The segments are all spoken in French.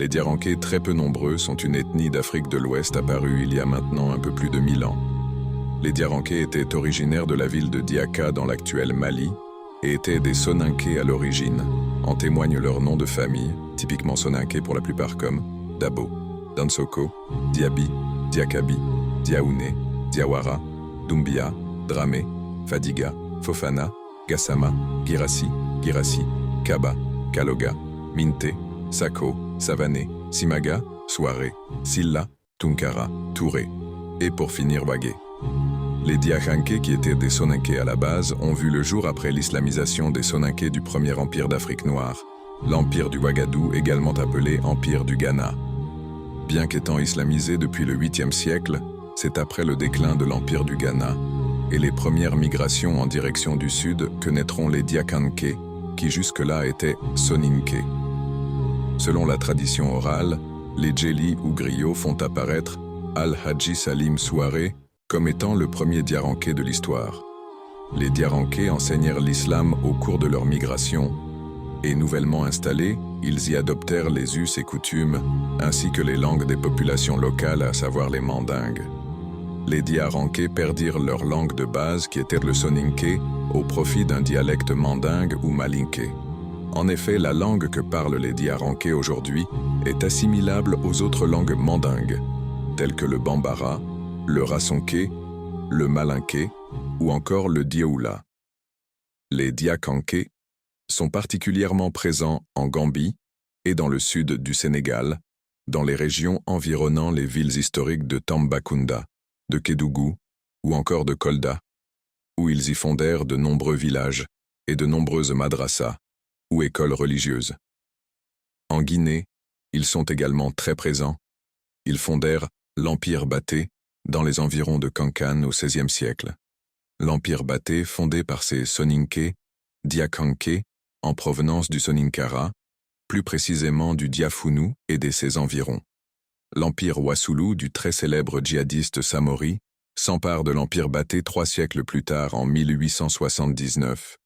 Les Diaranké, très peu nombreux, sont une ethnie d'Afrique de l'Ouest apparue il y a maintenant un peu plus de 1000 ans. Les Diaranké étaient originaires de la ville de Diaka dans l'actuel Mali et étaient des Soninké à l'origine. En témoignent leurs noms de famille, typiquement Soninké pour la plupart comme Dabo, Dansoko, Diaby, Diakabi, Diaouné, Diawara, Doumbia, Dramé, Fadiga, Fofana, Gassama, Girassi, Kaba, Kaloga, Minte, Sako, Savané, Simaga, Soiré, Silla, Tunkara, Touré, et pour finir Wagé. Les Diakhanké, qui étaient des Soninké à la base, ont vu le jour après l'islamisation des Soninké du premier empire d'Afrique noire, l'empire du Ouagadou, également appelé empire du Ghana. Bien qu'étant islamisé depuis le 8e siècle, c'est après le déclin de l'empire du Ghana et les premières migrations en direction du sud que naîtront les Diakhanké, qui jusque-là étaient Soninké. Selon la tradition orale, les Djeli ou griots font apparaître Al-Hadji Salim Souaré comme étant le premier Diaranké de l'histoire. Les Diaranké enseignèrent l'islam au cours de leur migration et nouvellement installés, ils y adoptèrent les us et coutumes ainsi que les langues des populations locales, à savoir les Mandingues. Les Diaranké perdirent leur langue de base qui était le Soninké au profit d'un dialecte mandingue ou malinké. En effet, la langue que parlent les Diaranké aujourd'hui est assimilable aux autres langues mandingues, telles que le Bambara, le Rassonké, le Malinké ou encore le Dioula. Les Diakhanké sont particulièrement présents en Gambie et dans le sud du Sénégal, dans les régions environnant les villes historiques de Tambacounda, de Kédougou ou encore de Kolda, où ils y fondèrent de nombreux villages et de nombreuses madrassas, ou écoles religieuses. En Guinée, ils sont également très présents. Ils fondèrent l'Empire Baté dans les environs de Kankan au XVIe siècle. L'Empire Baté, fondé par ces Soninké, Diakhanké, en provenance du Soninkara, plus précisément du Diafounou et de ses environs. L'Empire Wassoulou du très célèbre djihadiste Samori s'empare de l'Empire Baté 3 siècles plus tard en 1879.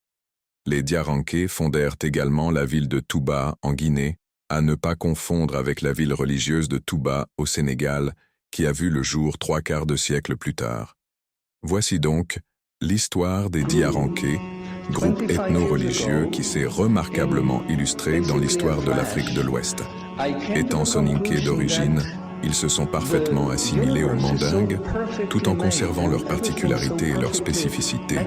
Les Diaranké fondèrent également la ville de Touba en Guinée, à ne pas confondre avec la ville religieuse de Touba au Sénégal, qui a vu le jour 3/4 de siècle plus tard. Voici donc l'histoire des Diaranké, groupe ethno-religieux qui s'est remarquablement illustré dans l'histoire de l'Afrique de l'Ouest. Étant Soninké d'origine, ils se sont parfaitement assimilés aux Mandingues, tout en conservant leurs particularités et leurs spécificités.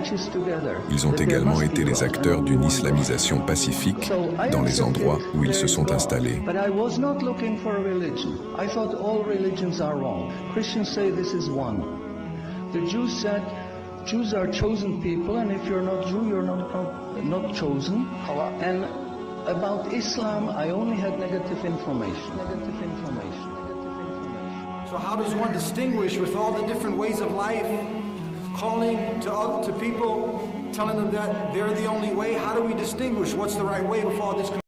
Ils ont également été les acteurs d'une islamisation pacifique dans les endroits où ils se sont installés. Jews are chosen people, and if you're not Jew, you're not chosen. And about Islam, I only had negative information. So how does one distinguish with all the different ways of life, calling to people, telling them that they're the only way? How do we distinguish what's the right way with all this?